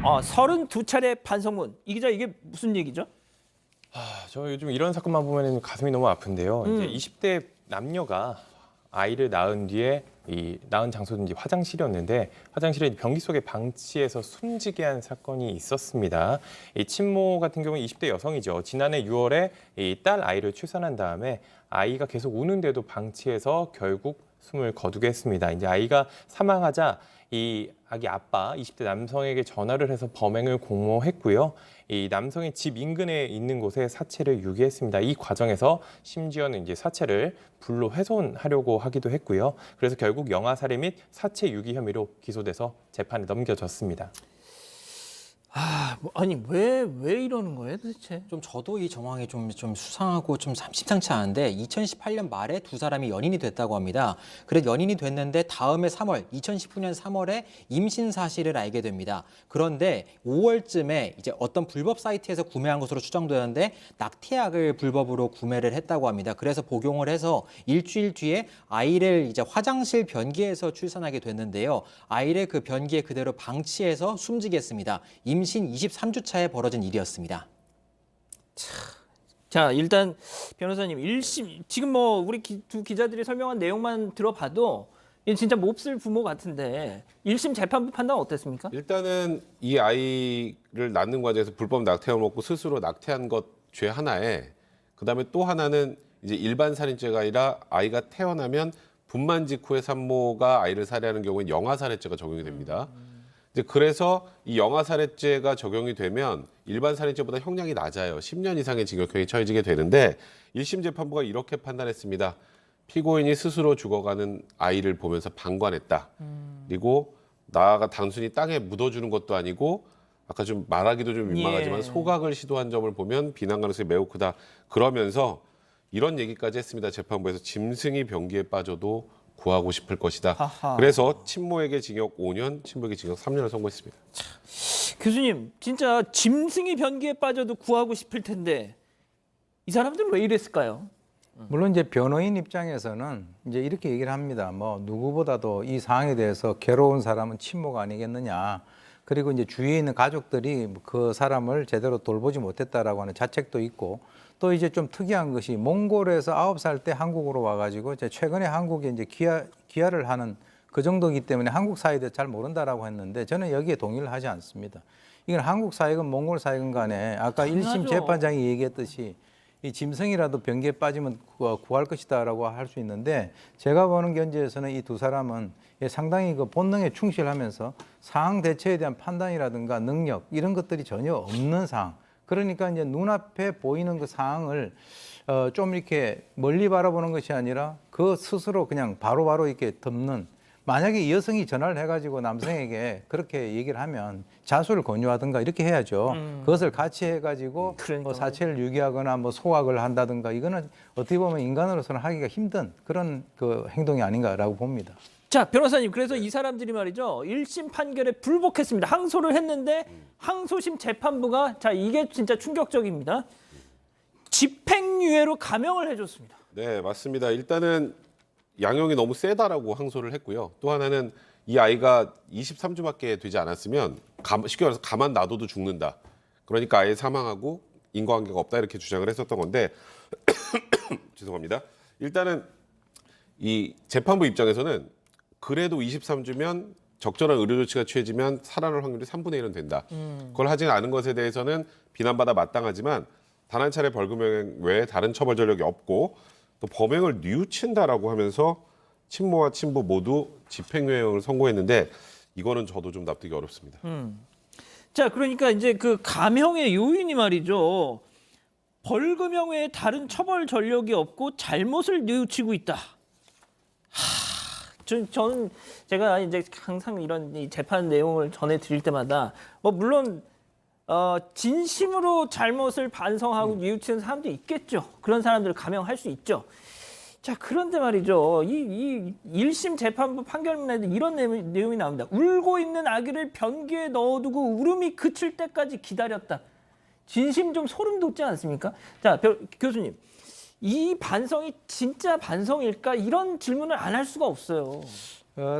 32차례 반성문. 이 기자 이게 무슨 얘기죠? 저 요즘 이런 사건만 보면 가슴이 너무 아픈데요. 이제 20대 남녀가 아이를 낳은 뒤에 이 낳은 장소는 이제 화장실이었는데 화장실에 변기 속에 방치해서 숨지게 한 사건이 있었습니다. 이 친모 같은 경우는 20대 여성이죠. 지난해 6월에 이 딸 아이를 출산한 다음에 아이가 계속 우는데도 방치해서 결국 숨을 거두게 했습니다. 이제 아이가 사망하자 이 아기 아빠 20대 남성에게 전화를 해서 범행을 공모했고요. 이 남성의 집 인근에 있는 곳에 사체를 유기했습니다. 이 과정에서 심지어는 이제 사체를 불로 훼손하려고 하기도 했고요. 그래서 결국 영아살해 및 사체 유기 혐의로 기소돼서 재판에 넘겨졌습니다. 아니 왜 이러는 거예요 도대체? 좀 저도 이 정황이 좀 수상하고 좀 심상치 않은데 2018년 말에 두 사람이 연인이 됐다고 합니다. 그래서 연인이 됐는데 다음해 3월, 2019년 3월에 임신 사실을 알게 됩니다. 그런데 5월쯤에 이제 어떤 불법 사이트에서 구매한 것으로 추정되는데 낙태약을 불법으로 구매를 했다고 합니다. 그래서 복용을 해서 일주일 뒤에 아이를 이제 화장실 변기에서 출산하게 됐는데요. 아이를 그 변기에 그대로 방치해서 숨지게 했습니다. 임신 23주 차에 벌어진 일이었습니다. 자 일단 변호사님 1심 지금 뭐 우리 두 기자들이 설명한 내용만 들어봐도 이게 진짜 몹쓸 부모 같은데 1심 재판부 판단 어땠습니까? 일단은 이 아이를 낳는 과정에서 불법 낙태약을 먹고 스스로 낙태한 것 죄 하나에 그다음에 또 하나는 이제 일반 살인죄가 아니라 아이가 태어나면 분만 직후에 산모가 아이를 살해하는 경우에 영아살해죄가 적용이 됩니다. 이제 그래서 이 영아살해죄가 적용이 되면 일반 살인죄보다 형량이 낮아요. 10년 이상의 징역형이 처해지게 되는데 1심 재판부가 이렇게 판단했습니다. 피고인이 스스로 죽어가는 아이를 보면서 방관했다. 그리고 나가 단순히 땅에 묻어주는 것도 아니고 아까 좀 말하기도 좀 민망하지만 소각을 시도한 점을 보면 비난 가능성이 매우 크다. 그러면서 이런 얘기까지 했습니다. 재판부에서 짐승이 변기에 빠져도 구하고 싶을 것이다. 하하. 그래서 친모에게 징역 5년, 친부에게 징역 3년을 선고했습니다. 교수님 진짜 짐승이 변기에 빠져도 구하고 싶을 텐데 이 사람들은 왜 이랬을까요? 물론 이제 변호인 입장에서는 이제 이렇게 얘기를 합니다. 뭐 누구보다도 이 사항에 대해서 괴로운 사람은 친모가 아니겠느냐. 그리고 이제 주위에 있는 가족들이 그 사람을 제대로 돌보지 못했다라고 하는 자책도 있고 또 이제 좀 특이한 것이 몽골에서 9살 때 한국으로 와가지고 이제 최근에 한국에 이제 귀화를 하는 그 정도이기 때문에 한국 사회에 대해 잘 모른다라고 했는데 저는 여기에 동의를 하지 않습니다. 이건 한국 사회건 몽골 사회건 간에 아까 1심 재판장이 얘기했듯이 이 짐승이라도 변기에 빠지면 구할 것이다라고 할 수 있는데 제가 보는 견지에서는 이 두 사람은 상당히 그 본능에 충실하면서 상황 대처에 대한 판단이라든가 능력 이런 것들이 전혀 없는 상황. 그러니까 이제 눈앞에 보이는 그 상황을 좀 이렇게 멀리 바라보는 것이 아니라 그 스스로 그냥 바로바로 이렇게 덮는. 만약에 이 여성이 전화를 해가지고 남성에게 그렇게 얘기를 하면 자수를 권유하든가 이렇게 해야죠. 그것을 같이 해가지고 뭐 사체를 유기하거나 뭐 소각을 한다든가 이거는 어떻게 보면 인간으로서는 하기가 힘든 그런 그 행동이 아닌가라고 봅니다. 자 변호사님 그래서 이 사람들이 말이죠 1심 판결에 불복했습니다. 항소를 했는데 항소심 재판부가 자 이게 진짜 충격적입니다. 집행유예로 감형을 해줬습니다. 네, 맞습니다. 일단은 양형이 너무 세다라고 항소를 했고요. 또 하나는 이 아이가 23주밖에 되지 않았으면 쉽게 말해서 가만 놔둬도 죽는다. 그러니까 아예 사망하고 인과관계가 없다 이렇게 주장을 했었던 건데 죄송합니다. 일단은 이 재판부 입장에서는 그래도 23주면 적절한 의료 조치가 취해지면 살아날 확률이 3분의 1은 된다. 그걸 하지 않은 것에 대해서는 비난받아 마땅하지만 단 한 차례 벌금형 외에 다른 처벌 전력이 없고 또 범행을 뉘우친다라고 하면서 친모와 친부 모두 집행유예형을 선고했는데 이거는 저도 좀 납득이 어렵습니다. 자 그러니까 이제 그 감형의 요인이 말이죠. 벌금형 외에 다른 처벌 전력이 없고 잘못을 뉘우치고 있다. 저는 제가 이제 항상 이런 이 재판 내용을 전해드릴 때마다 뭐 물론 진심으로 잘못을 반성하고 뉘우치는 사람도 있겠죠. 그런 사람들을 감형할 수 있죠. 자 그런데 말이죠. 이 1심 재판부 판결문에도 이런 내용이 나옵니다. 울고 있는 아기를 변기에 넣어두고 울음이 그칠 때까지 기다렸다. 진심 좀 소름 돋지 않습니까? 자 교수님. 이 반성이 진짜 반성일까? 이런 질문을 안 할 수가 없어요.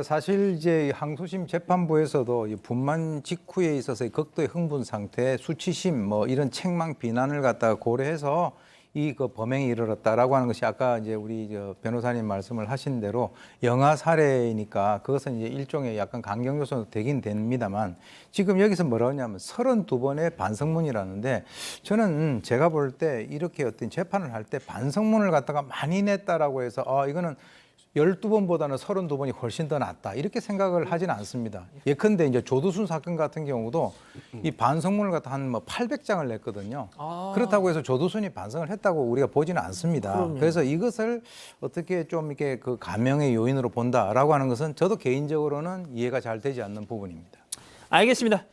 사실 이제 항소심 재판부에서도 이 분만 직후에 있어서의 극도의 흥분 상태, 수치심, 뭐 이런 책망 비난을 갖다가 고려해서 이 그 범행이 이르렀다라고 하는 것이 아까 이제 우리 저 변호사님 말씀을 하신 대로 영아 사례니까 그것은 이제 일종의 약간 강경 요소도 되긴 됩니다만 지금 여기서 뭐라고 하냐면 32번의 반성문이라는데 저는 제가 볼 때 이렇게 어떤 재판을 할 때 반성문을 갖다가 많이 냈다라고 해서 이거는 12번보다는 32번이 훨씬 더 낫다. 이렇게 생각을 하지는 않습니다. 예컨대 이제 조두순 사건 같은 경우도 이 반성문을 갖다 한 뭐 800장을 냈거든요. 그렇다고 해서 조두순이 반성을 했다고 우리가 보지는 않습니다. 그럼요. 그래서 이것을 어떻게 좀 이렇게 그 감형의 요인으로 본다라고 하는 것은 저도 개인적으로는 이해가 잘 되지 않는 부분입니다. 알겠습니다.